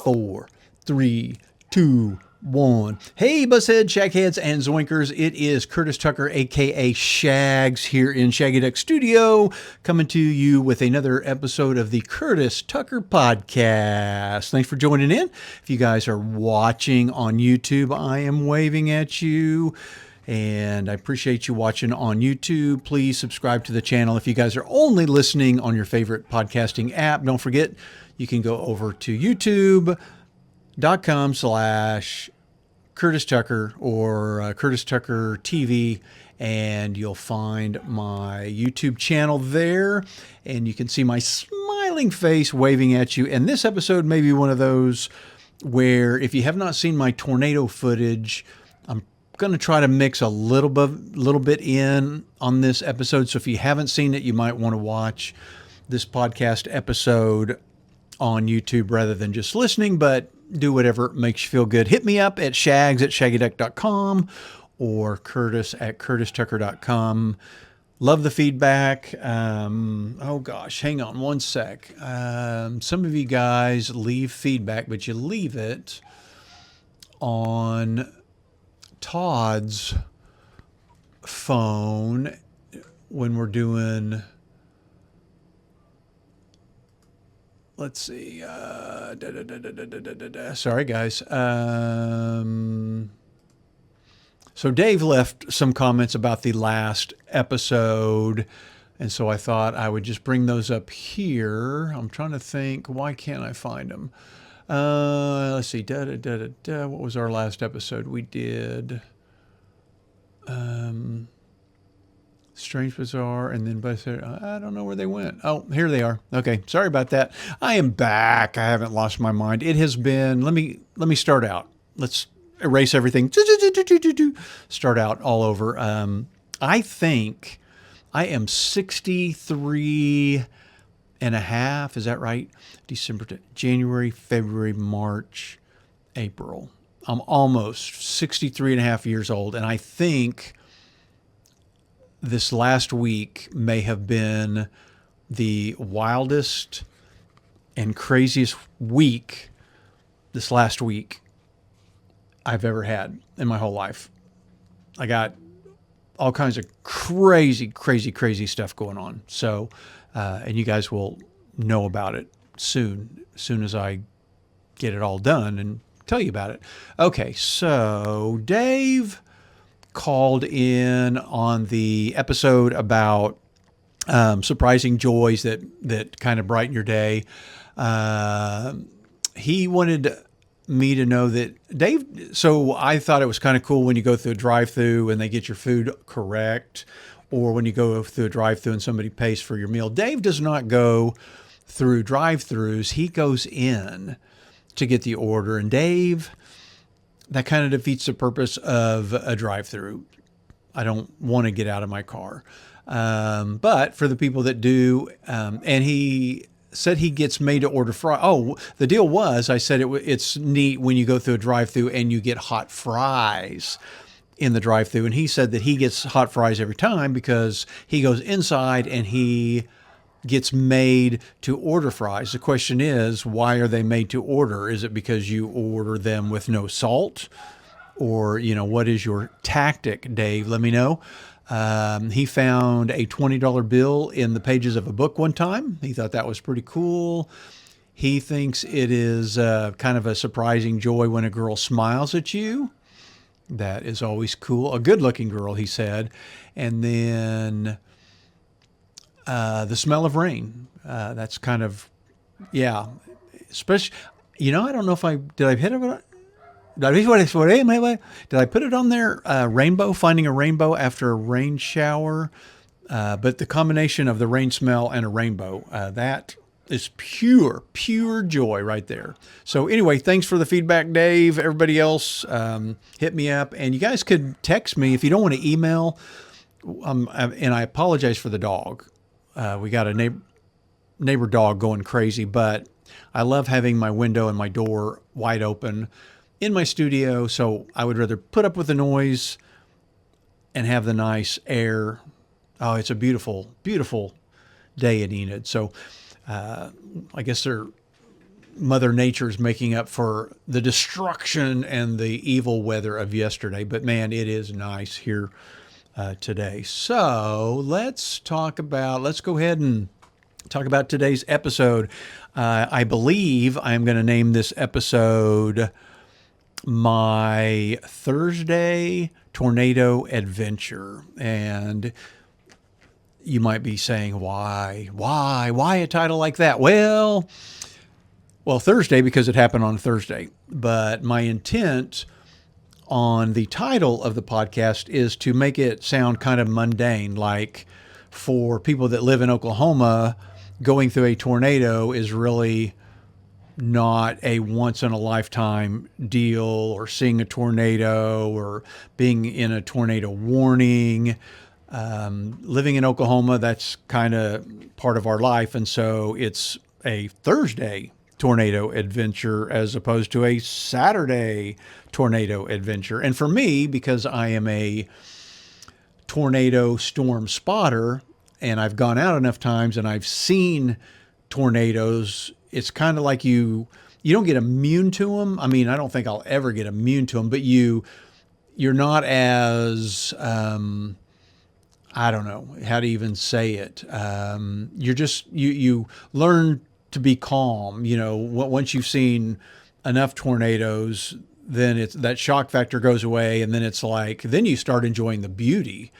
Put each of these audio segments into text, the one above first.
4, 3, 2, 1. Hey, Buzzhead, Shagheads, and Zoinkers. It is Curtis Tucker, a.k.a. Shags, here in Shaggy Duck Studio, coming to you with another episode of the Curtis Tucker Podcast. Thanks for joining in. If you guys are watching on YouTube, I am waving at you. And I appreciate you watching on YouTube. Please subscribe to the channel. If you guys are only listening on your favorite podcasting app, don't forget, you can go over to youtube.com/Curtis Tucker or Curtis Tucker TV, and you'll find my YouTube channel there. And you can see my smiling face waving at you. And this episode may be one of those where if you have not seen my tornado footage, I'm going to try to mix a little bit in on this episode. So if you haven't seen it, you might want to watch this podcast episode on YouTube rather than just listening, but do whatever makes you feel good. Hit me up at shags@shaggyduck.com or curtis@curtistucker.com. Love the feedback. Oh gosh, hang on one sec. Some of you guys leave feedback, but you leave it on Todd's phone when we're doing, let's see, sorry guys. So Dave left some comments about the last episode, and so I thought I would just bring those up here. I'm trying to think, why can't I find them? Let's see. What was our last episode? We did Strange Bizarre, and then I don't know where they went. Oh, here they are. Okay, sorry about that. I am back. I haven't lost my mind. It has been. Let me start out. Let's erase everything. Start out all over. I think I am 63 and a half. Is that right? January, February, March, April. I'm almost 63 and a half years old. And I think this last week may have been the wildest and craziest week, this last week, I've ever had in my whole life. I got all kinds of crazy stuff going on. So, and you guys will know about it soon as I get it all done and tell you about it. Okay, so Dave called in on the episode about surprising joys that kind of brighten your day. He wanted me to know that Dave, so I thought it was kind of cool when you go through a drive-through and they get your food correct, or when you go through a drive-through and somebody pays for your meal. Dave does not go through drive-throughs. He goes in to get the order. And Dave, that kind of defeats the purpose of a drive-through. I don't want to get out of my car. But for the people that do, and he said he gets made to order fries. Oh, the deal was, I said it's neat when you go through a drive-through and you get hot fries in the drive-through. And he said that he gets hot fries every time because he goes inside and he gets made to order fries. The question is, why are they made to order? Is it because you order them with no salt? Or, what is your tactic, Dave? Let me know. He found a $20 bill in the pages of a book one time. He thought that was pretty cool. He thinks it is kind of a surprising joy when a girl smiles at you. That is always cool. A good-looking girl, he said. And then the smell of rain. That's kind of, yeah. Especially, I don't know if did I hit it? Did I put it on there? Rainbow, finding a rainbow after a rain shower. But the combination of the rain smell and a rainbow, that is pure joy right there. So anyway, thanks for the feedback, Dave. Everybody else, hit me up. And you guys could text me if you don't want to email. And I apologize for the dog. We got a neighbor dog going crazy, but I love having my window and my door wide open in my studio, so I would rather put up with the noise and have the nice air. Oh, it's a beautiful day in Enid. So I guess Mother Nature's making up for the destruction and the evil weather of yesterday. But man, it is nice here today. So let's go ahead and talk about today's episode. I believe I'm going to name this episode my Thursday Tornado Adventure. And you might be saying, why a title like that? Well, Thursday, because it happened on Thursday. But my intent on the title of the podcast is to make it sound kind of mundane. Like, for people that live in Oklahoma, going through a tornado is really not a once in a lifetime deal, or seeing a tornado or being in a tornado warning. Living in Oklahoma, that's kind of part of our life. And so it's a Thursday tornado adventure as opposed to a Saturday tornado adventure. And for me, because I am a tornado storm spotter and I've gone out enough times and I've seen tornadoes, it's kind of like you don't get immune to them. I mean, I don't think I'll ever get immune to them, but you're not as I don't know how to even say it. You learn to be calm. Once you've seen enough tornadoes, then that shock factor goes away, and then it's like, then you start enjoying the beauty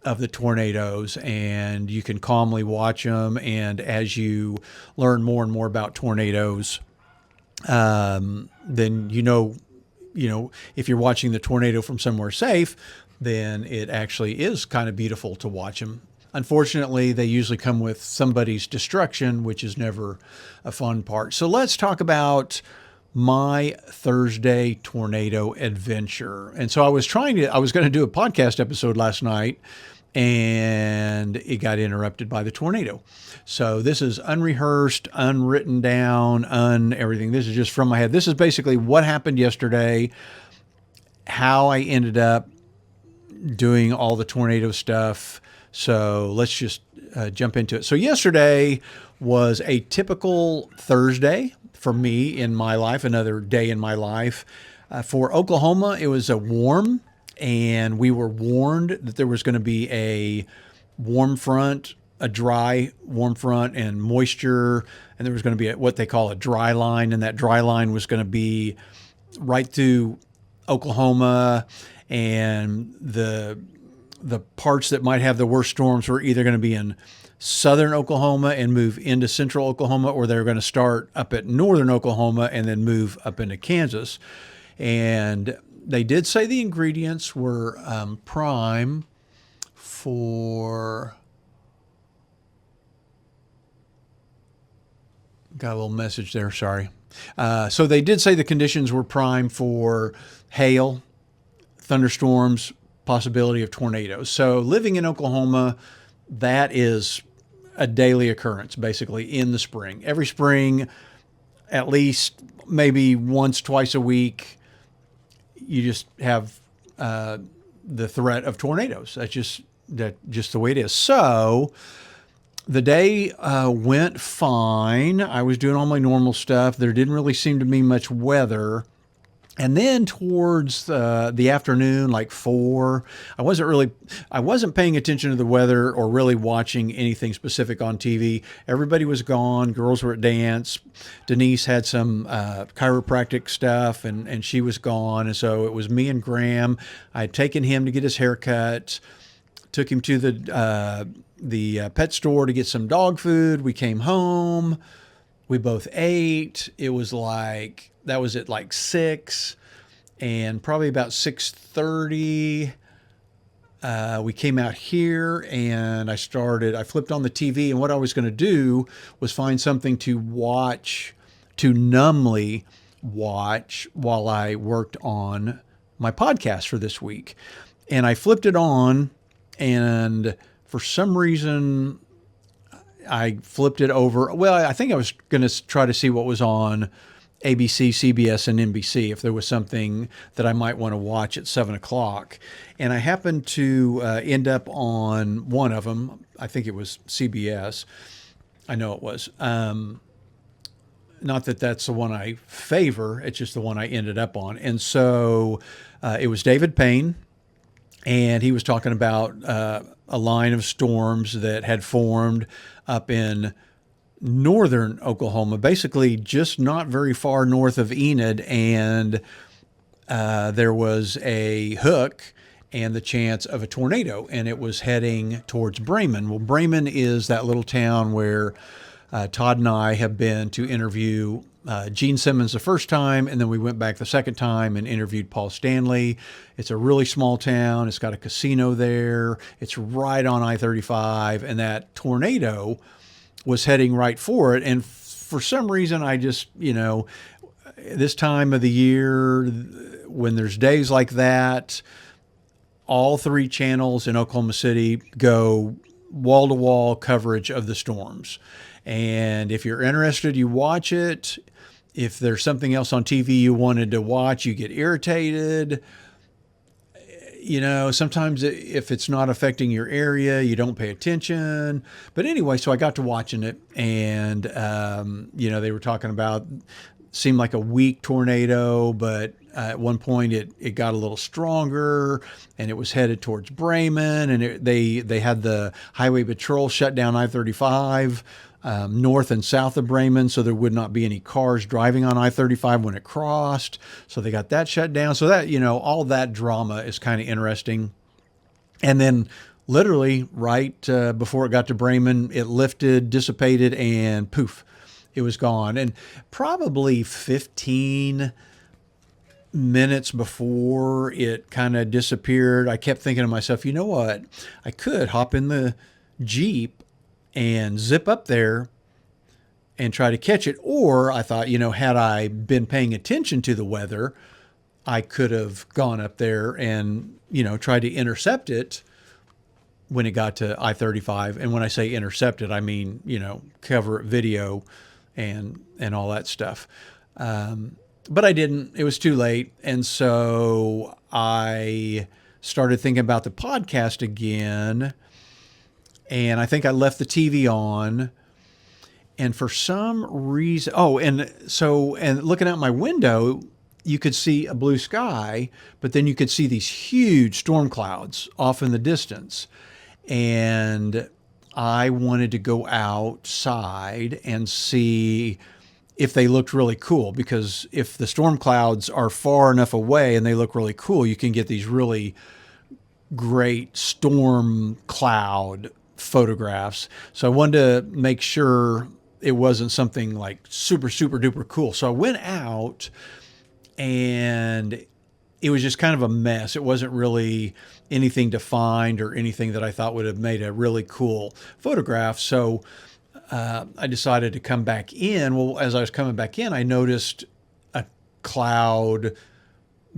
of the tornadoes, and you can calmly watch them. And as you learn more and more about tornadoes, then if you're watching the tornado from somewhere safe, then it actually is kind of beautiful to watch them. Unfortunately, they usually come with somebody's destruction, which is never a fun part. So let's talk about my Thursday tornado adventure. And so I was going to do a podcast episode last night, and it got interrupted by the tornado. So this is unrehearsed, unwritten down, everything. This is just from my head. This is basically what happened yesterday, how I ended up doing all the tornado stuff. So let's just jump into it. So yesterday was a typical Thursday for me in my life, another day in my life. For Oklahoma, it was a warm, and we were warned that there was going to be a warm front, a dry warm front, and moisture, and there was going to be what they call a dry line, and that dry line was going to be right through Oklahoma, and the parts that might have the worst storms were either going to be in southern Oklahoma and move into central Oklahoma, or they're going to start up at northern Oklahoma and then move up into Kansas. And they did say the ingredients were prime for... Got a little message there, sorry. So they did say the conditions were prime for hail, thunderstorms, possibility of tornadoes. So living in Oklahoma, that is a daily occurrence, basically, in the spring. Every spring, at least maybe once, twice a week, you just have the threat of tornadoes. That's just the way it is. So the day went fine. I was doing all my normal stuff. There didn't really seem to be much weather. And then towards the afternoon, like 4, I wasn't paying attention to the weather or really watching anything specific on TV. Everybody was gone. Girls were at dance. Denise had some chiropractic stuff, and she was gone. And so it was me and Graham. I had taken him to get his hair cut, took him to the pet store to get some dog food. We came home. We both ate. It was that was at like 6, and probably about 6:30, we came out here, and I flipped on the TV, and what I was going to do was find something to watch, to numbly watch while I worked on my podcast for this week. And I flipped it on, and for some reason, I flipped it over. Well, I think I was going to try to see what was on ABC, CBS, and NBC, if there was something that I might want to watch at 7 o'clock. And I happened to end up on one of them. I think it was CBS. I know it was. not that that's the one I favor, it's just the one I ended up on. And so it was David Payne, and he was talking about a line of storms that had formed up in northern Oklahoma, basically just not very far north of Enid. And there was a hook and the chance of a tornado, and it was heading towards Bremen. Well, Bremen is that little town where Todd and I have been to interview Gene Simmons the first time, and then we went back the second time and interviewed Paul Stanley. It's a really small town. It's got a casino there. It's right on I-35, and that tornado was heading right for it. And for some reason, I just, this time of the year, when there's days like that, all three channels in Oklahoma City go wall-to-wall coverage of the storms. And if you're interested, you watch it. If there's something else on TV you wanted to watch, you get irritated. Sometimes if it's not affecting your area, you don't pay attention. But anyway, so I got to watching it, and, they were talking about, seemed like a weak tornado, but at one point it got a little stronger, and it was headed towards Bremen, and they had the highway patrol shut down I-35 north and south of Bremen, so there would not be any cars driving on I-35 when it crossed. So they got that shut down. So that, all that drama is kind of interesting. And then literally right before it got to Bremen, it lifted, dissipated, and poof, it was gone. And probably 15 minutes before it kind of disappeared, I kept thinking to myself, you know what? I could hop in the Jeep and zip up there and try to catch it. Or I thought, had I been paying attention to the weather, I could have gone up there and, tried to intercept it when it got to I-35. And when I say intercept it, I mean, cover it, video and all that stuff. But I didn't. It was too late. And so I started thinking about the podcast again. And I think I left the TV on. And for some reason, and looking out my window, you could see a blue sky, but then you could see these huge storm clouds off in the distance. And I wanted to go outside and see if they looked really cool, because if the storm clouds are far enough away and they look really cool, you can get these really great storm cloud photographs. So I wanted to make sure it wasn't something like super, super duper cool. So I went out, and it was just kind of a mess. It wasn't really anything to find or anything that I thought would have made a really cool photograph. So I decided to come back in. Well, as I was coming back in, I noticed a cloud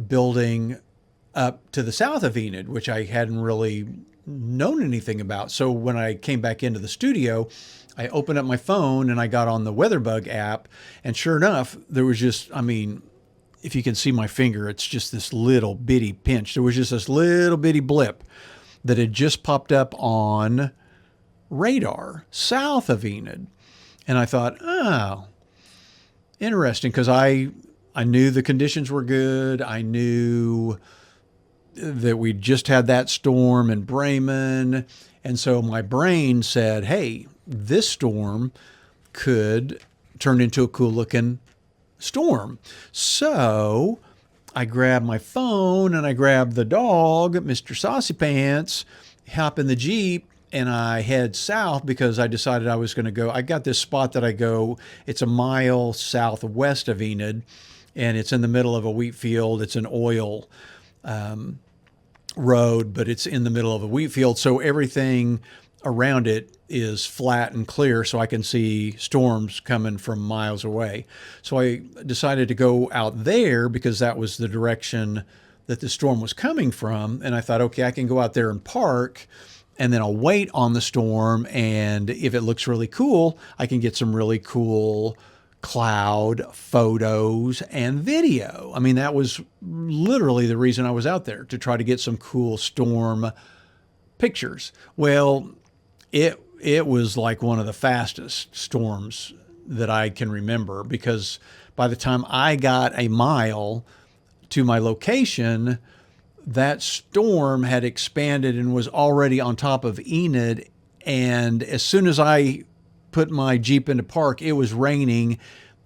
building up to the south of Enid, which I hadn't really known anything about. So when I came back into the studio, I opened up my phone and I got on the WeatherBug app, and sure enough, there was just, if you can see my finger, it's just this little bitty pinch. There was just this little bitty blip that had just popped up on radar south of Enid. And I thought, oh, interesting, because I knew the conditions were good. I knew that we just had that storm in Bremen. And so my brain said, hey, this storm could turn into a cool looking storm. So I grabbed my phone and I grabbed the dog, Mr. Saucy Pants, hop in the Jeep, and I head south because I decided I was going to go. I got this spot that I go, it's a mile southwest of Enid, and it's in the middle of a wheat field. It's an oil road, but it's in the middle of a wheat field. So everything around it is flat and clear, so I can see storms coming from miles away. So I decided to go out there because that was the direction that the storm was coming from. And I thought, okay, I can go out there and park, and then I'll wait on the storm. And if it looks really cool, I can get some really cool cloud photos and video. I mean, that was literally the reason I was out there, to try to get some cool storm pictures. Well, it was like one of the fastest storms that I can remember, because by the time I got a mile to my location, that storm had expanded and was already on top of Enid. And as soon as I put my Jeep into park, it was raining.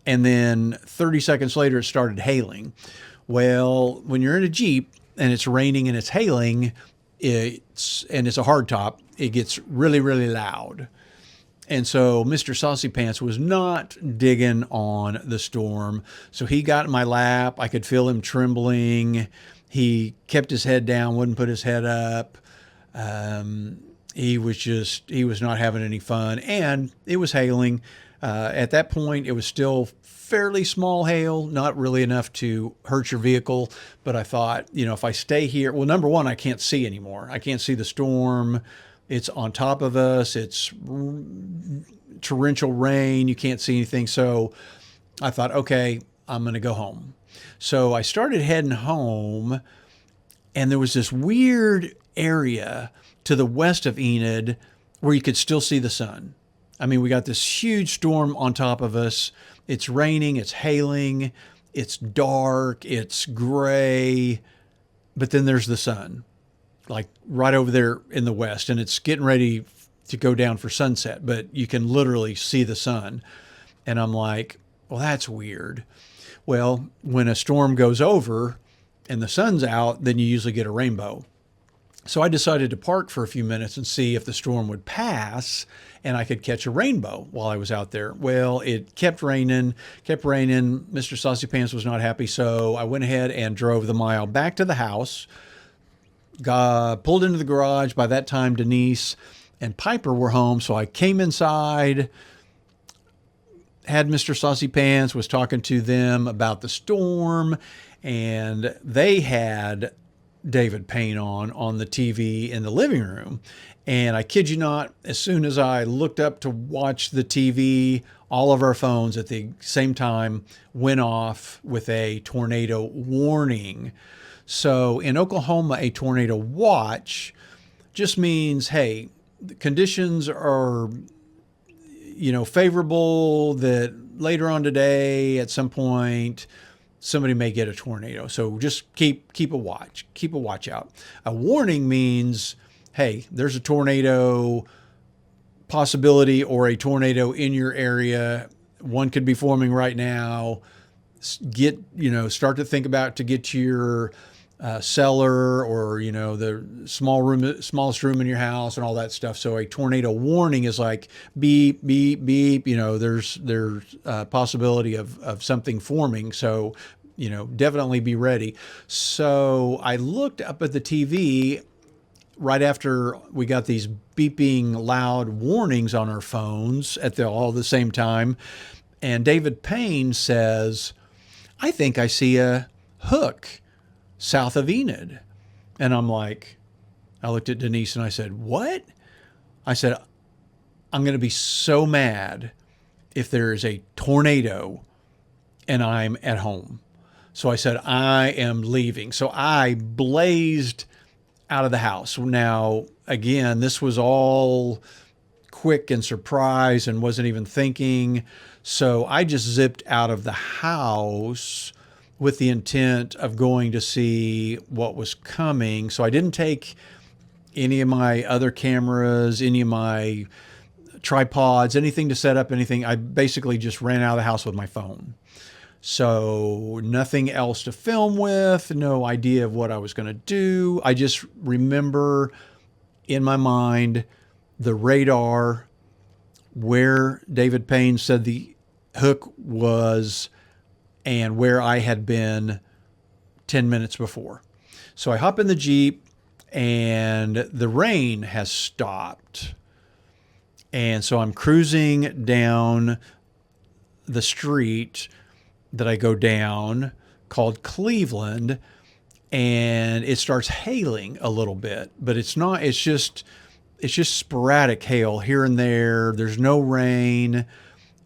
And then 30 seconds later, it started hailing. Well, when you're in a Jeep and it's raining and it's hailing, it's a hardtop, it gets really, really loud. And so Mr. Saucy Pants was not digging on the storm. So he got in my lap. I could feel him trembling. He kept his head down, wouldn't put his head up. He was not having any fun. And it was hailing. At that point, it was still fairly small hail, not really enough to hurt your vehicle. But I thought, if I stay here, well, number one, I can't see anymore. I can't see the storm. It's on top of us. It's torrential rain. You can't see anything. So I thought, okay, I'm going to go home. So I started heading home, and there was this weird area to the west of Enid where you could still see the sun. I mean, we got this huge storm on top of us. It's raining, it's hailing, it's dark, it's gray, but then there's the sun, like right over there in the west, and it's getting ready to go down for sunset, but you can literally see the sun. And I'm like, well, that's weird. Well, when a storm goes over and the sun's out, then you usually get a rainbow. So I decided to park for a few minutes and see if the storm would pass and I could catch a rainbow while I was out there. Well, it kept raining. Mr. Saucy Pants was not happy. So I went ahead and drove the mile back to the house, pulled into the garage. By that time, Denise and Piper were home. So I came inside, had Mr. Saucy Pants, was talking to them about the storm, and they had David Payne on the TV in the living room. And I kid you not, as soon as I looked up to watch the TV, all of our phones at the same time went off with a tornado warning. So in Oklahoma, a tornado watch just means, hey, the conditions are, favorable, that later on today at some point somebody may get a tornado. So just keep a watch out. A warning means, hey, there's a tornado possibility or a tornado in your area. One could be forming right now. Start to think about to get to your cellar, or the smallest room in your house and all that stuff. So a tornado warning is like beep, beep, beep. There's a possibility of something forming. So definitely be ready. So I looked up at the TV right after we got these beeping loud warnings on our phones at all the same time, and David Payne says, "I think I see a hook south of Enid." And I looked at Denise and I said, "What?" I said, "I'm going to be so mad if there is a tornado and I'm at home." So I said, I am leaving. So I blazed out of the house. Now, again, this was all quick and surprise and wasn't even thinking. So I just zipped out of the house with the intent of going to see what was coming. So I didn't take any of my other cameras, any of my tripods, anything to set up, anything. I basically just ran out of the house with my phone. So nothing else to film with, no idea of what I was going to do. I just remember in my mind the radar where David Payne said the hook was and where I had been 10 minutes before. So I hop in the Jeep and the rain has stopped. And so I'm cruising down the street that I go down called Cleveland, and it starts hailing a little bit, but it's just sporadic hail here and there. There's no rain,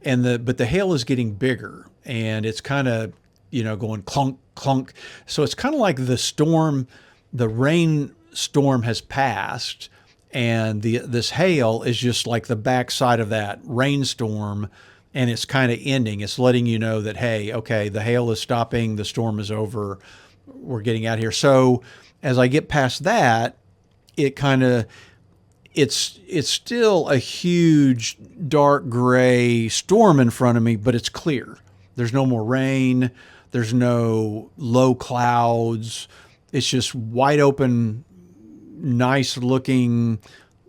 but the hail is getting bigger, and it's kind of, going clunk, clunk. So it's kind of like the rain storm has passed, and this hail is just like the backside of that rainstorm, and it's kind of ending. It's letting you know that, hey, okay, the hail is stopping, the storm is over, we're getting out here. So as I get past that, it kind of it's still a huge dark gray storm in front of me, but it's clear. There's no more rain. There's no low clouds. It's just wide open, nice looking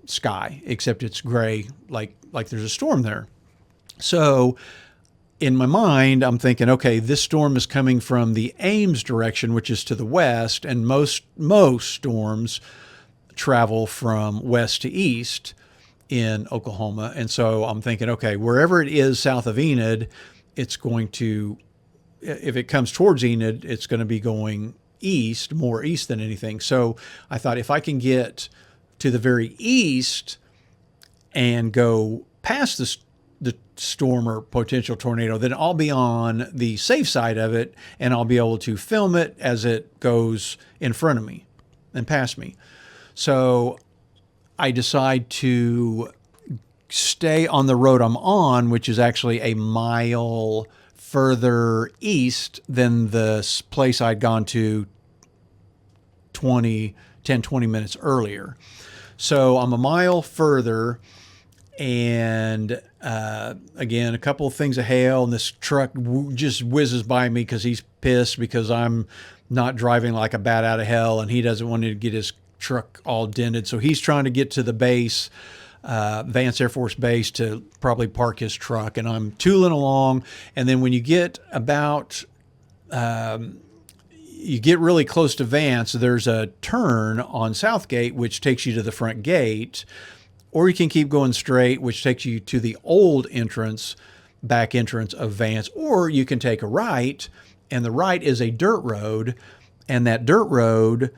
sky, except it's gray, like there's a storm there. So in my mind, I'm thinking, okay, this storm is coming from the Ames direction, which is to the west, and most storms travel from west to east in Oklahoma. And so I'm thinking, okay, wherever it is south of Enid, it's going to, if it comes towards Enid, it's going to be going east, more east than anything. So I thought if I can get to the very east and go past the storm or potential tornado, then I'll be on the safe side of it, and I'll be able to film it as it goes in front of me and past me. So I decide to stay on the road I'm on, which is actually a mile further east than the place I'd gone to 20 minutes earlier. So I'm a mile further, and again, a couple of things of hail, and this truck just whizzes by me because he's pissed because I'm not driving like a bat out of hell, and he doesn't want to get his truck all dented. So he's trying to get to the base, Vance Air Force Base, to probably park his truck, and I'm tooling along. And then when you get about you get really close to Vance, there's a turn on Southgate which takes you to the front gate, or you can keep going straight, which takes you to the old entrance, back entrance of Vance, or you can take a right, and the right is a dirt road, and that dirt road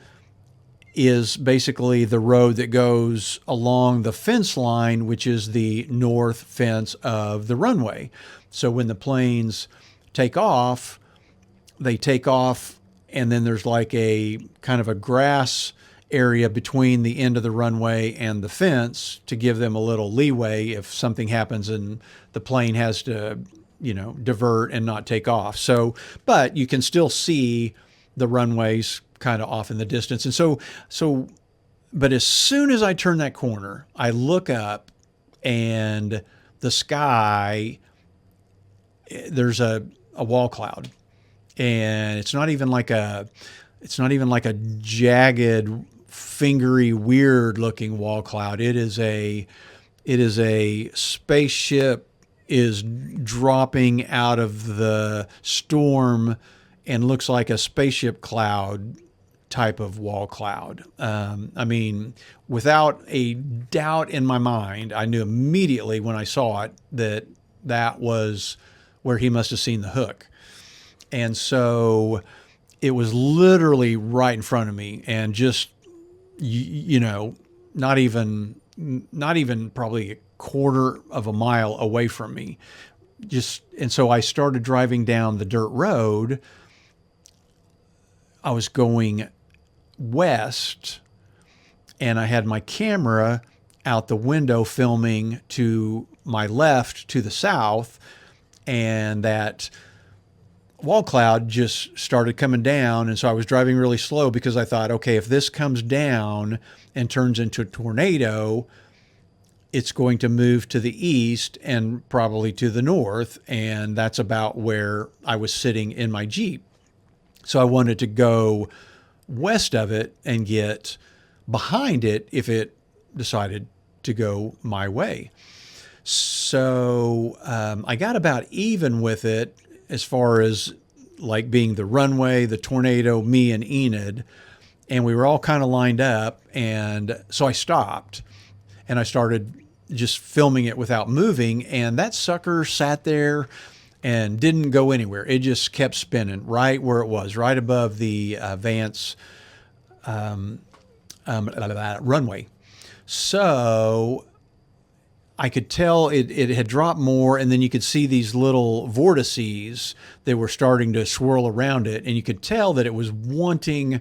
is basically the road that goes along the fence line, which is the north fence of the runway. So when the planes take off, they take off, and then there's like a kind of a grass area between the end of the runway and the fence to give them a little leeway if something happens and the plane has to, divert and not take off. So, but you can still see the runways kind of off in the distance. And but as soon as I turn that corner, I look up, and the sky, there's a wall cloud, and it's not even like a jagged, fingery, weird looking wall cloud. It is a spaceship is dropping out of the storm and looks like a spaceship cloud type of wall cloud. I mean, without a doubt in my mind, I knew immediately when I saw it that was where he must have seen the hook. And so it was literally right in front of me, and just, not even probably a quarter of a mile away from me. And so I started driving down the dirt road. I was going west, and I had my camera out the window filming to my left, to the south, and that wall cloud just started coming down. And so I was driving really slow because I thought, okay, if this comes down and turns into a tornado, it's going to move to the east and probably to the north. And that's about where I was sitting in my Jeep. So I wanted to go west of it and get behind it if it decided to go my way. So I got about even with it as far as like being the runway, the tornado, me and Enid, and we were all kind of lined up. And so I stopped and I started just filming it without moving. And that sucker sat there and didn't go anywhere. It just kept spinning right where it was, right above the Vance runway. So I could tell it had dropped more, and then you could see these little vortices that were starting to swirl around it, and you could tell that it was wanting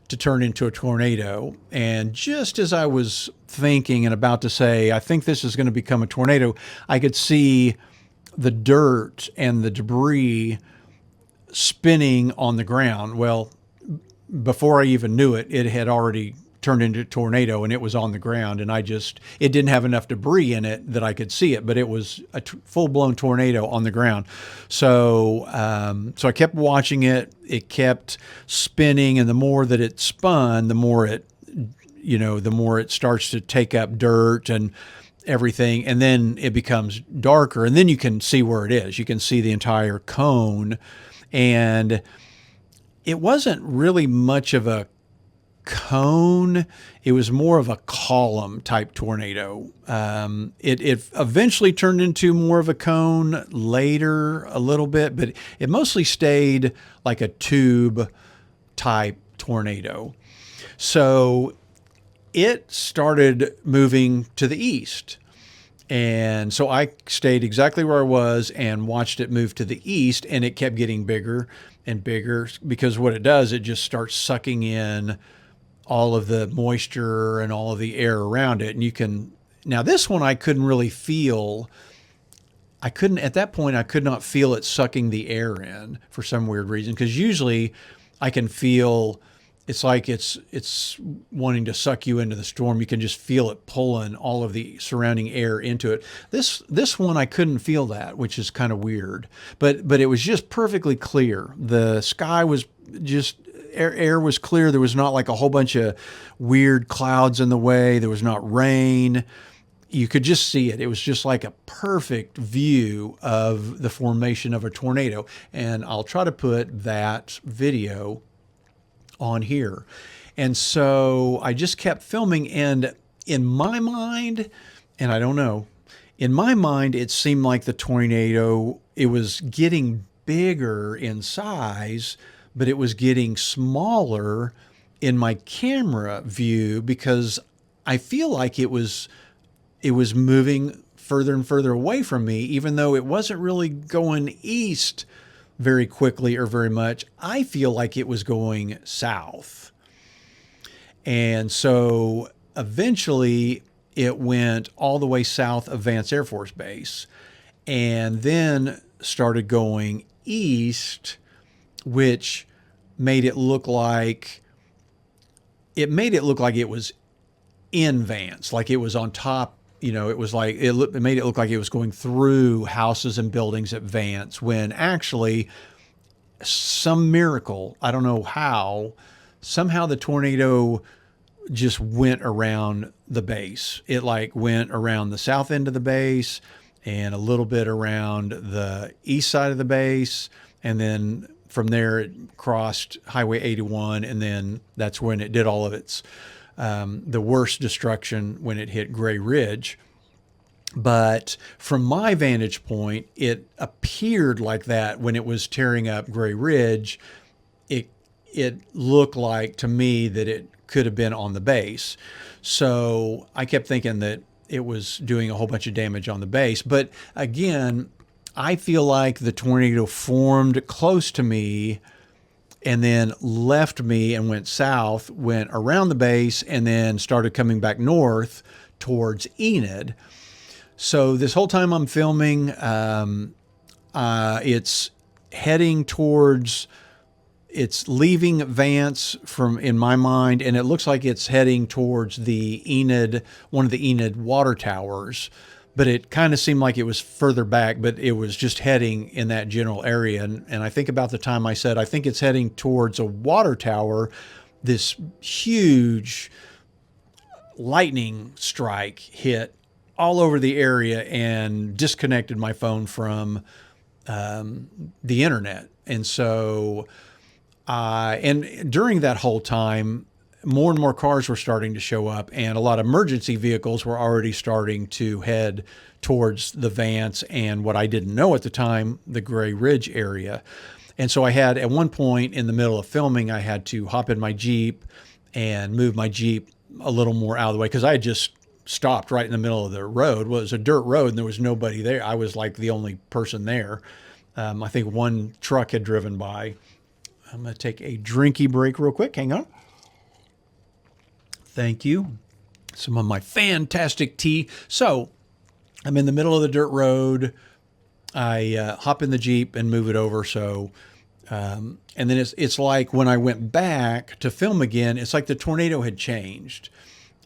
to turn into a tornado. And just as I was thinking and about to say, I think this is going to become a tornado, I could see the dirt and the debris spinning on the ground. Well, before I even knew it, it had already turned into a tornado and it was on the ground. And it didn't have enough debris in it that I could see it, but it was a full blown tornado on the ground. So, so I kept watching it. It kept spinning. And the more that it spun, the more the more it starts to take up dirt and everything. And then it becomes darker. And then you can see where it is. You can see the entire cone. And it wasn't really much of a cone. It was more of a column type tornado. It eventually turned into more of a cone later a little bit, but it mostly stayed like a tube type tornado. So it started moving to the east. And so I stayed exactly where I was and watched it move to the east, and it kept getting bigger and bigger because what it does, it just starts sucking in all of the moisture and all of the air around it. And now this one I couldn't really feel. At that point, I could not feel it sucking the air in for some weird reason. Because usually I can feel it's like it's wanting to suck you into the storm. You can just feel it pulling all of the surrounding air into it. This one I couldn't feel that, which is kind of weird. But it was just perfectly clear. The sky was just air was clear. There was not like a whole bunch of weird clouds in the way. There was not rain. You could just see it. It was just like a perfect view of the formation of a tornado. And I'll try to put that video on here. And so I just kept filming, and in my mind, and I don't know, in my mind, it seemed like the tornado, it was getting bigger in size, but it was getting smaller in my camera view because I feel like it was moving further and further away from me, even though it wasn't really going east very quickly or very much. I feel like it was going south. And so eventually it went all the way south of Vance Air Force Base and then started going east, which made it look like it was in Vance, like it was on top. It was like it made it look like it was going through houses and buildings at Vance, when actually some miracle, I don't know how, somehow the tornado just went around the base. It like went around the south end of the base and a little bit around the east side of the base. And then from there it crossed Highway 81. And then that's when it did all of its the worst destruction, when it hit Gray Ridge. But from my vantage point, it appeared like that when it was tearing up Gray Ridge. It looked like to me that it could have been on the base. So I kept thinking that it was doing a whole bunch of damage on the base. But again, I feel like the tornado formed close to me and then left me and went south, went around the base, and then started coming back north towards Enid. So this whole time I'm filming, it's heading towards, it's leaving Vance in my mind, and it looks like it's heading towards the Enid, one of the Enid water towers. But it kind of seemed like it was further back, but it was just heading in that general area. And I think about the time I said, I think it's heading towards a water tower. This huge lightning strike hit all over the area and disconnected my phone from the internet. And so, and during that whole time, more and more cars were starting to show up, and a lot of emergency vehicles were already starting to head towards the Vance and what I didn't know at the time, the Gray Ridge area. And so I had, at one point in the middle of filming, I had to hop in my Jeep and move my Jeep a little more out of the way because I had just stopped right in the middle of the road. Well, it was a dirt road and there was nobody there. I was like the only person there. I think one truck had driven by. I'm going to take a drinky break real quick. Hang on. Thank you. Some of my fantastic tea. So I'm in the middle of the dirt road. I hop in the Jeep and move it over. So, and then it's like when I went back to film again, it's like the tornado had changed.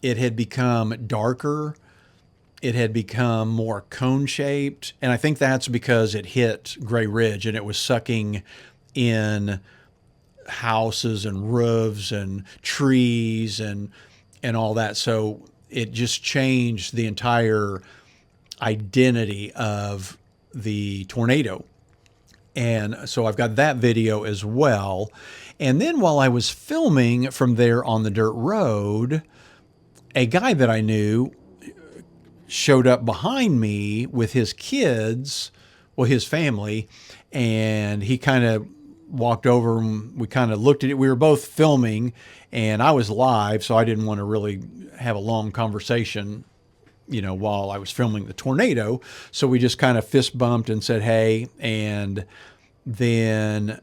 It had become darker. It had become more cone shaped. And I think that's because it hit Gray Ridge and it was sucking in houses and roofs and trees and all that. So it just changed the entire identity of the tornado. And so I've got that video as well. And then while I was filming from there on the dirt road, a guy that I knew showed up behind me with his kids, well, his family, and he kind of walked over and we kind of looked at it. We were both filming and I was live, so I didn't want to really have a long conversation, while I was filming the tornado. So we just kind of fist bumped and said, hey. And then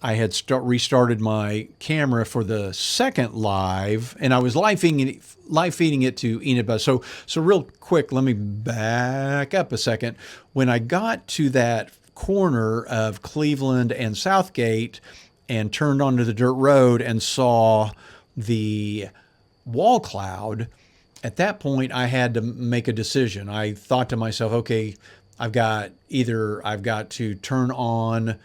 I had restarted my camera for the second live, and I was live feeding it to Enid Buzz. So real quick, let me back up a second. When I got to that corner of Cleveland and Southgate and turned onto the dirt road and saw the wall cloud, at that point I had to make a decision. I thought to myself, okay, I've got to turn on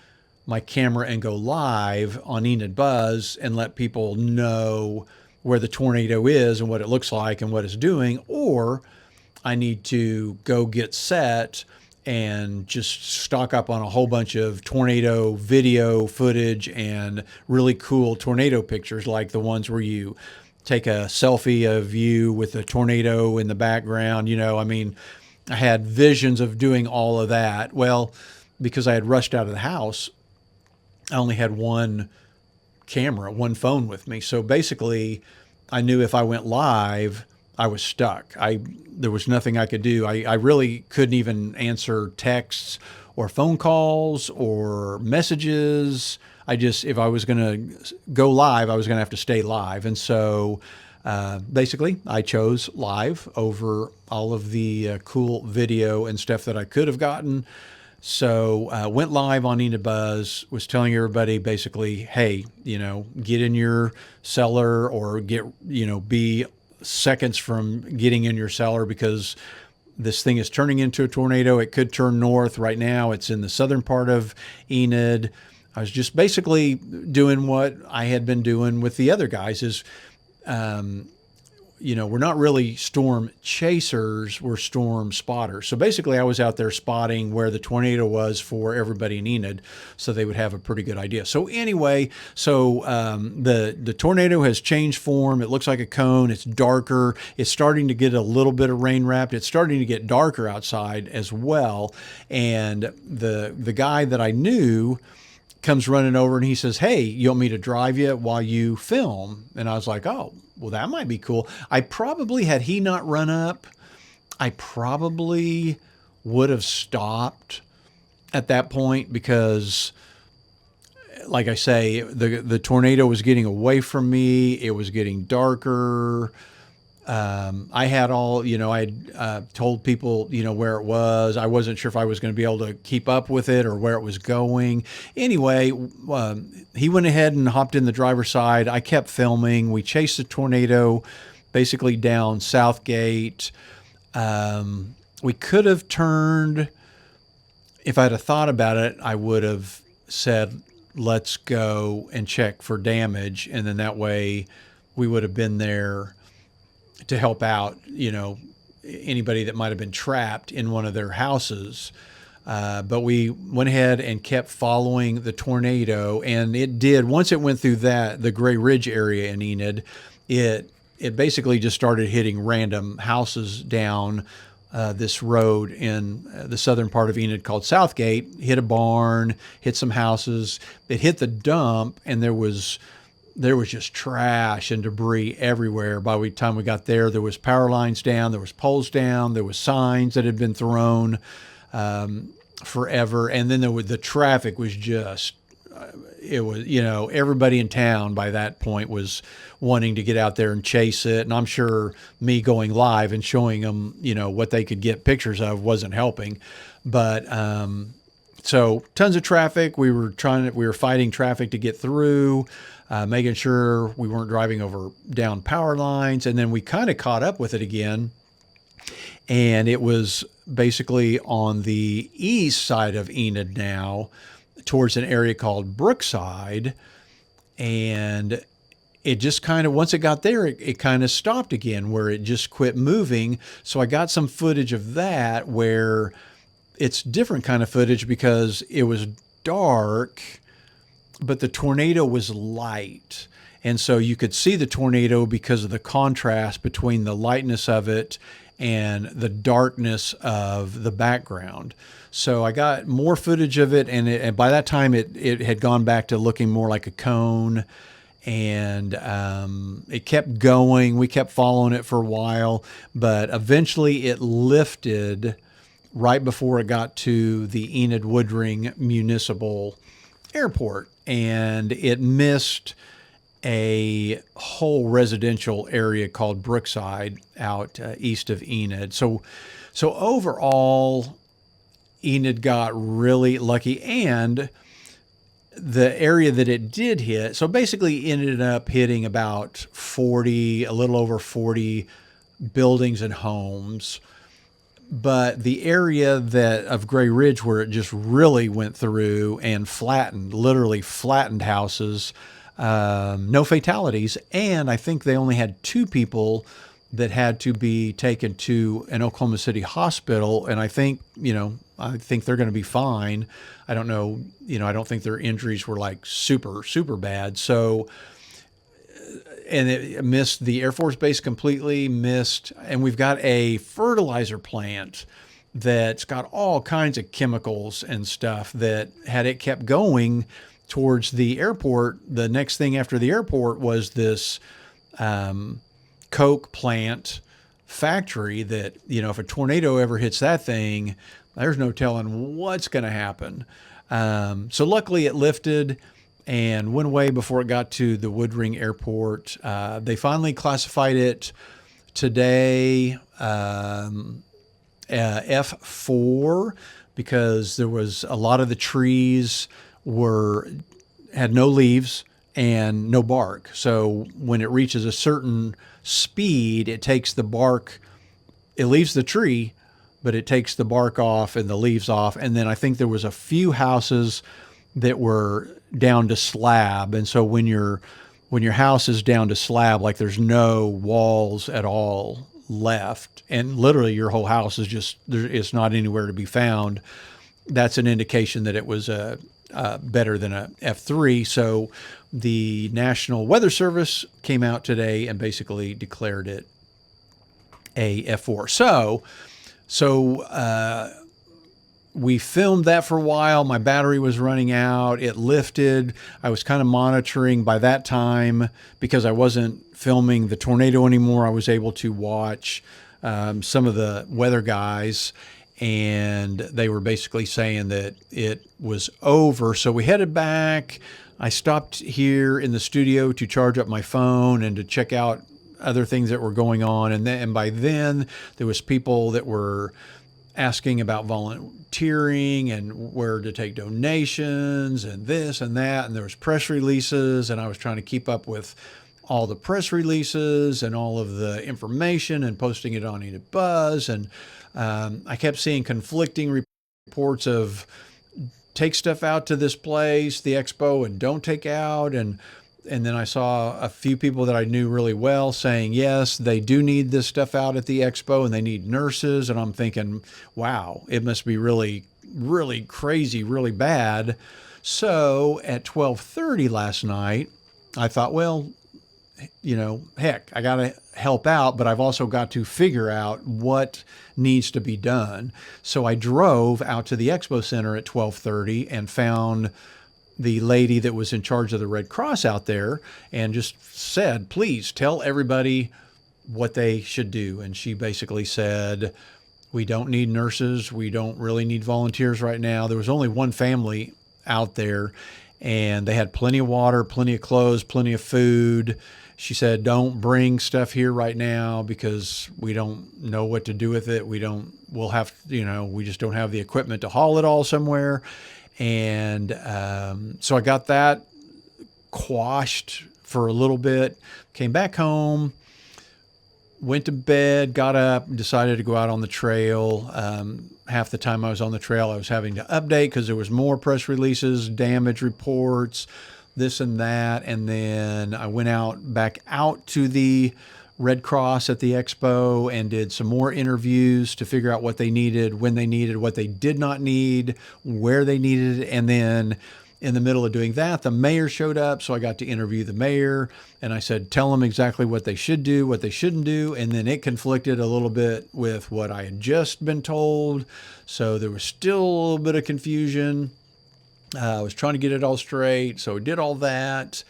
my camera and go live on Enid Buzz and let people know where the tornado is and what it looks like and what it's doing, or I need to go get set and just stock up on a whole bunch of tornado video footage and really cool tornado pictures, like the ones where you take a selfie of you with a tornado in the background. I had visions of doing all of that. Well, because I had rushed out of the house, I only had one phone with me. So basically, I knew if I went live, I was stuck. There was nothing I could do. I really couldn't even answer texts or phone calls or messages. If I was going to go live, I was going to have to stay live. And so basically, I chose live over all of the cool video and stuff that I could have gotten. So went live on Enid Buzz, was telling everybody basically, hey, get in your cellar or be seconds from getting in your cellar because this thing is turning into a tornado. It could turn north. Right now, it's in the southern part of Enid. I was just basically doing what I had been doing with the other guys is, we're not really storm chasers, we're storm spotters. So basically I was out there spotting where the tornado was for everybody in Enid so they would have a pretty good idea. So anyway, the tornado has changed form. It looks like a cone. It's darker. It's starting to get a little bit of rain wrapped. It's starting to get darker outside as well. And the guy that I knew comes running over and he says, hey, you want me to drive you while you film? And I was like, oh, well, that might be cool. I probably, had he not run up, I probably would have stopped at that point because, like I say, the tornado was getting away from me. It was getting darker. I had I had told people, where it was. I wasn't sure if I was going to be able to keep up with it or where it was going. Anyway, he went ahead and hopped in the driver's side. I kept filming. We chased the tornado basically down Southgate. We could have turned, if I'd have thought about it, I would have said, let's go and check for damage. And then that way we would have been there to help out, anybody that might have been trapped in one of their houses. But we went ahead and kept following the tornado, and it did, once it went through the Gray Ridge area in Enid, it basically just started hitting random houses down this road in the southern part of Enid called Southgate, hit a barn, hit some houses. It hit the dump, and there was just trash and debris everywhere. By the time we got there, there was power lines down, there was poles down, there was signs that had been thrown forever. And then the traffic was just it was, everybody in town by that point was wanting to get out there and chase it. And I'm sure me going live and showing them, what they could get pictures of wasn't helping. But so tons of traffic. We were fighting traffic to get through, making sure we weren't driving over down power lines. And then we kind of caught up with it again. And it was basically on the east side of Enid now, towards an area called Brookside. And it just kind of, once it got there, it kind of stopped again, where it just quit moving. So I got some footage of that where it's different kind of footage because it was dark, but the tornado was light. And so you could see the tornado because of the contrast between the lightness of it and the darkness of the background. So I got more footage of it, and by that time it had gone back to looking more like a cone, and it kept going. We kept following it for a while, but eventually it lifted right before it got to the Enid Woodring Municipal Airport, and it missed a whole residential area called Brookside out east of Enid. So overall, Enid got really lucky, and the area that it did hit, so basically ended up hitting about 40, a little over 40 buildings and homes. But the area of Gray Ridge where it just really went through and literally flattened houses, no fatalities. And I think they only had 2 people that had to be taken to an Oklahoma City hospital. And I think they're going to be fine. I don't know, I don't think their injuries were like super, super bad. So, and it missed the Air Force Base completely, and we've got a fertilizer plant that's got all kinds of chemicals and stuff that, had it kept going towards the airport, the next thing after the airport was this Coke plant factory that, if a tornado ever hits that thing, there's no telling what's going to happen. So luckily it lifted and went away before it got to the Woodring Airport. They finally classified it today F4 because there was a lot of the trees had no leaves and no bark. So when it reaches a certain speed, it takes the bark, it leaves the tree, but it takes the bark off and the leaves off. And then I think there was a few houses that were down to slab. And so when your house is down to slab, like there's no walls at all left, and literally your whole house is just, it's not anywhere to be found, that's an indication that it was better than a F3. So the National Weather Service came out today and basically declared it a F4. So we filmed that for a while. My battery was running out. It lifted. I was kind of monitoring by that time because I wasn't filming the tornado anymore. I was able to watch some of the weather guys, and they were basically saying that it was over. So we headed back. I stopped here in the studio to charge up my phone and to check out other things that were going on. And by then there was people that were asking about volunteering and where to take donations and this and that. And there was press releases, and I was trying to keep up with all the press releases and all of the information and posting it on Enid Buzz. And I kept seeing conflicting reports of take stuff out to this place, the expo, and don't take out. And then I saw a few people that I knew really well saying, yes, they do need this stuff out at the expo and they need nurses. And I'm thinking, wow, it must be really, really crazy, really bad. So at 12:30 last night, I thought, well, heck, I got to help out, but I've also got to figure out what needs to be done. So I drove out to the expo center at 12:30 and found the lady that was in charge of the Red Cross out there and just said, please tell everybody what they should do. And she basically said, we don't need nurses. We don't really need volunteers right now. There was only one family out there, and they had plenty of water, plenty of clothes, plenty of food. She said, don't bring stuff here right now because we don't know what to do with it. We'll have, we just don't have the equipment to haul it all somewhere. And so I got that quashed for a little bit, came back home, went to bed, got up, decided to go out on the trail. Half the time I was on the trail, I was having to update because there was more press releases, damage reports, this and that. And then I went back out to the Red Cross at the expo and did some more interviews to figure out what they needed, when they needed, what they did not need, where they needed it. And then in the middle of doing that, the mayor showed up. So I got to interview the mayor and I said, tell them exactly what they should do, what they shouldn't do. And then it conflicted a little bit with what I had just been told. So there was still a little bit of confusion. I was trying to get it all straight. So I did all that.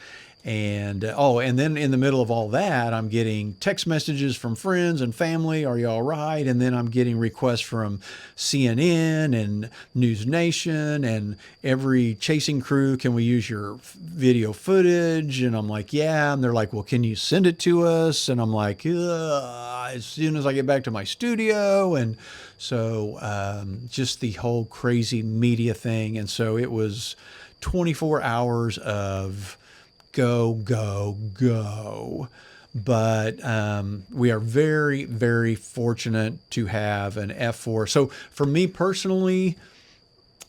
And and then in the middle of all that, I'm getting text messages from friends and family. Are you all right? And then I'm getting requests from CNN and News Nation and every chasing crew. Can we use your video footage? And I'm like, yeah. And they're like, well, can you send it to us? And I'm like, as soon as I get back to my studio. And so just the whole crazy media thing. And so it was 24 hours of go, go, go. But we are very, very fortunate to have an F4. So for me personally,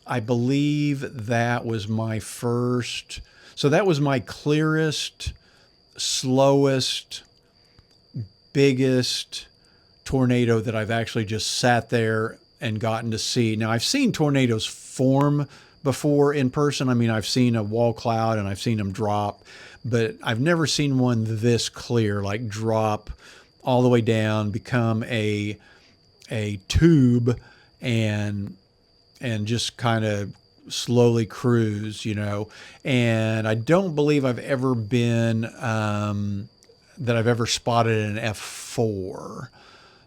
I believe that was my first. So that was my clearest, slowest, biggest tornado that I've actually just sat there and gotten to see. Now, I've seen tornadoes form before in person. I mean, I've seen a wall cloud and I've seen them drop, but I've never seen one this clear, like drop all the way down, become a tube and just kind of slowly cruise, And I don't believe I've ever been that I've ever spotted an F4.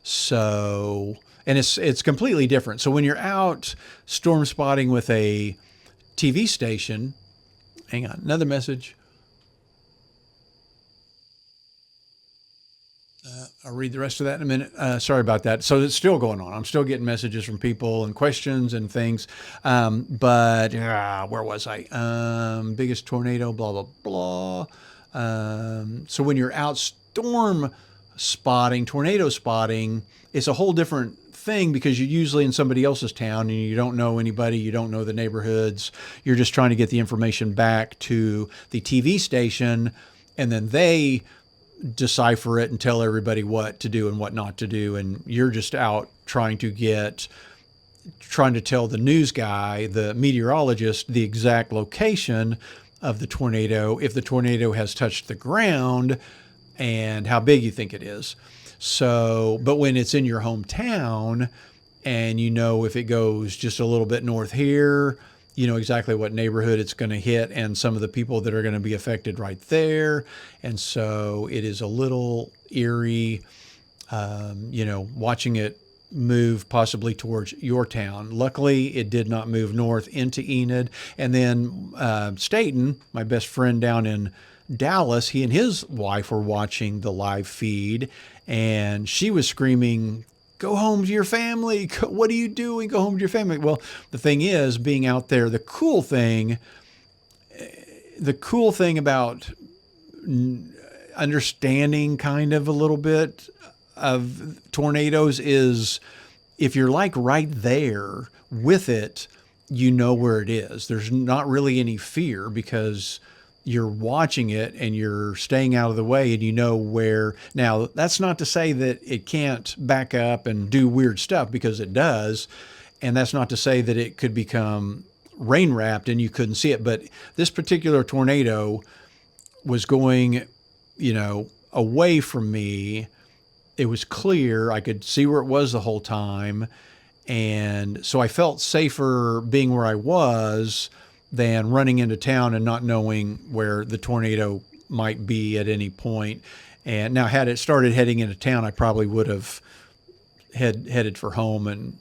So, and it's completely different. So when you're out storm spotting with a TV station, hang on, another message. I'll read the rest of that in a minute. Sorry about that. So it's still going on. I'm still getting messages from people and questions and things. But where was I? Biggest tornado, blah, blah, blah. So when you're out storm spotting, tornado spotting, it's a whole different thing because you're usually in somebody else's town and you don't know anybody, you don't know the neighborhoods. You're just trying to get the information back to the TV station, and then they decipher it and tell everybody what to do and what not to do. And you're just out trying to tell the news guy, the meteorologist, the exact location of the tornado, if the tornado has touched the ground and how big you think it is. So, but when it's in your hometown and if it goes just a little bit north here, you know exactly what neighborhood it's going to hit and some of the people that are going to be affected right there. And so it is a little eerie, watching it move possibly towards your town. Luckily, it did not move north into Enid. And then Staten, my best friend down in Dallas, he and his wife were watching the live feed, and she was screaming, "Go home to your family. What are you doing? Go home to your family." Well, the thing is, being out there, the cool thing about understanding kind of a little bit of tornadoes is if you're like right there with it, you know where it is. There's not really any fear because you're watching it and you're staying out of the way and you know where. Now, that's not to say that it can't back up and do weird stuff, because it does. And that's not to say that it could become rain wrapped and you couldn't see it. But this particular tornado was going, away from me. It was clear. I could see where it was the whole time. And so I felt safer being where I was than running into town and not knowing where the tornado might be at any point. And now, had it started heading into town, I probably would have headed for home and,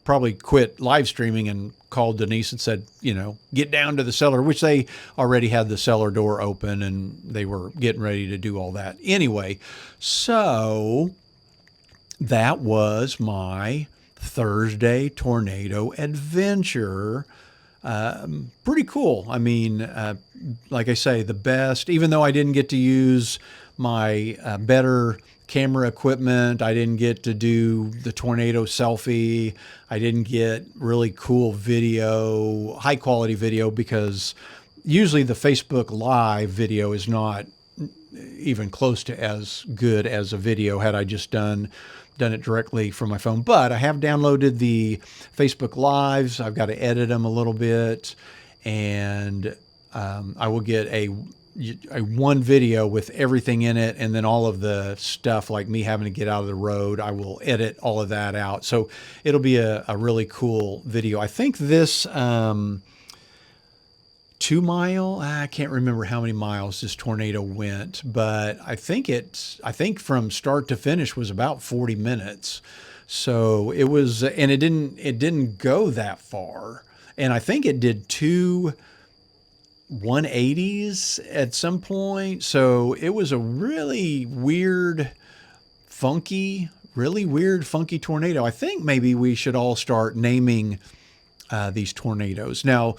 probably quit live streaming and called Denise and said, get down to the cellar, which they already had the cellar door open and they were getting ready to do all that. Anyway, so that was my Thursday tornado adventure. Pretty cool. I mean, like I say, the best, even though I didn't get to use my better camera equipment, I didn't get to do the tornado selfie, I didn't get really cool video, high quality video, because usually the Facebook Live video is not even close to as good as a video had I just done it directly from my phone. But I have downloaded the Facebook Lives. I've got to edit them a little bit, and I will get a one video with everything in it, and then all of the stuff like me having to get out of the road, I will edit all of that out. So it'll be a really cool video. I think this 2 mile, I can't remember how many miles this tornado went, but I think from start to finish was about 40 minutes. So it was, and it didn't go that far. And I think it did 2 180s at some point. So it was a really weird, funky tornado. I think maybe we should all start naming these tornadoes. Now,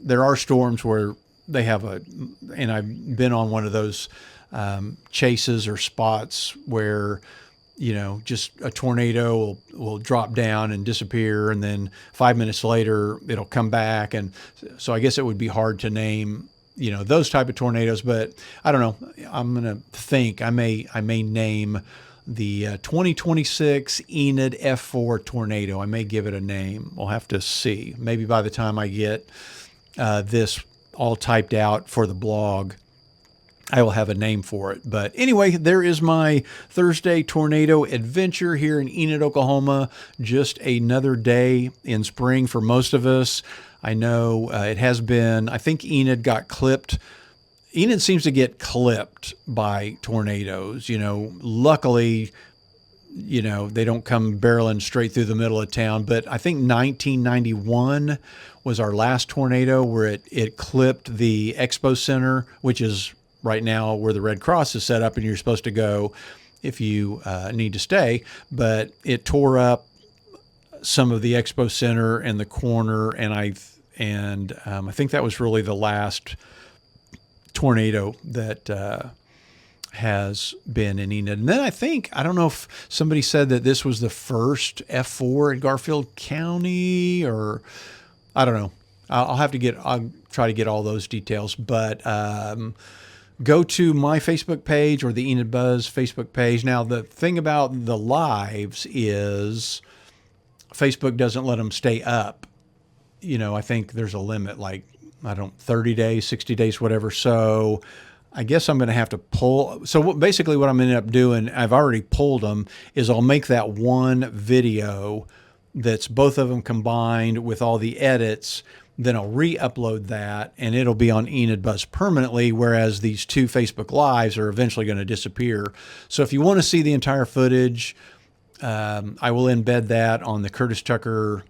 there are storms where they have and I've been on one of those chases or spots where, just a tornado will drop down and disappear, and then 5 minutes later it'll come back. And so I guess it would be hard to name, those type of tornadoes, but I don't know. I'm going to think I may name the 2026 Enid F4 tornado. I may give it a name. We'll have to see. Maybe by the time I get this all typed out for the blog, I will have a name for it. But anyway, there is my Thursday tornado adventure here in Enid, Oklahoma. Just another day in spring for most of us. I know it has been, I think Enid got clipped. Enid seems to get clipped by tornadoes. Luckily, they don't come barreling straight through the middle of town. But I think 1991 was our last tornado where it clipped the Expo Center, which is right now where the Red Cross is set up and you're supposed to go if you need to stay. But it tore up some of the Expo Center and the corner, and I think that was really the last tornado that has been in Enid. And then I don't know if somebody said that this was the first F4 in Garfield County, or I don't know. I'll try to get all those details, but go to my Facebook page or the Enid Buzz Facebook page. Now, the thing about the lives is Facebook doesn't let them stay up. I think there's a limit, like, 30 days, 60 days, whatever. So I guess I'm going to have to pull. So basically what I'm going to end up doing, I've already pulled them, is I'll make that one video that's both of them combined with all the edits. Then I'll re-upload that, and it'll be on Enid Buzz permanently, whereas these 2 Facebook Lives are eventually going to disappear. So if you want to see the entire footage, I will embed that on the Curtis Tucker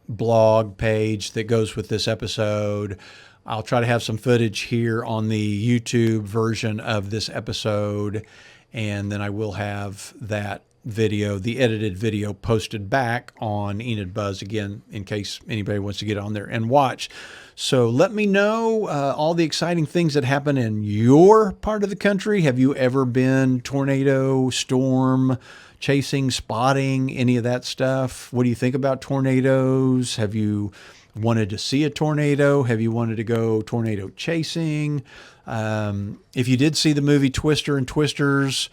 blog page that goes with this episode. I'll try to have some footage here on the YouTube version of this episode, and then I will have that video, the edited video, posted back on Enid Buzz again, in case anybody wants to get on there and watch. So let me know all the exciting things that happen in your part of the country. Have you ever been tornado, storm chasing, spotting, any of that stuff? What do you think about tornadoes? Have you wanted to see a tornado? Have you wanted to go tornado chasing? If you did see the movie Twister and Twisters,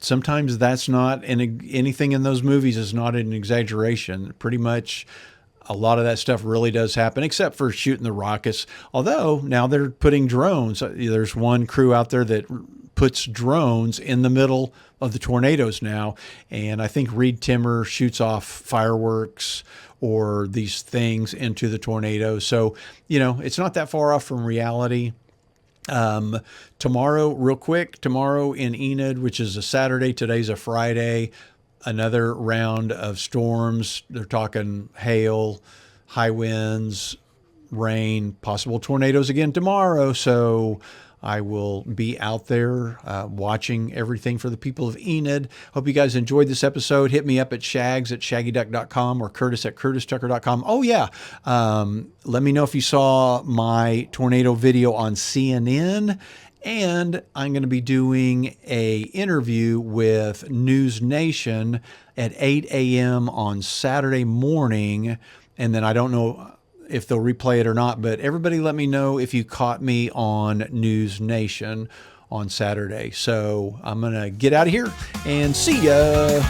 sometimes that's not anything in those movies is not an exaggeration. Pretty much a lot of that stuff really does happen, except for shooting the rockets. Although now they're putting drones. There's one crew out there that puts drones in the middle of the tornadoes now. And I think Reed Timmer shoots off fireworks or these things into the tornado. So, it's not that far off from reality. Tomorrow, real quick, tomorrow in Enid, which is a Saturday, today's a Friday, another round of storms. They're talking hail, high winds, rain, possible tornadoes again tomorrow. So I will be out there watching everything for the people of Enid. Hope you guys enjoyed this episode. Hit me up at shaggs@shaggyduck.com or curtis@curtistucker.com. Oh, yeah. Let me know if you saw my tornado video on CNN. And I'm going to be doing a interview with News Nation at 8 a.m. on Saturday morning. And then I don't know if they'll replay it or not, but everybody let me know if you caught me on News Nation on Saturday. So I'm going to get out of here and see ya.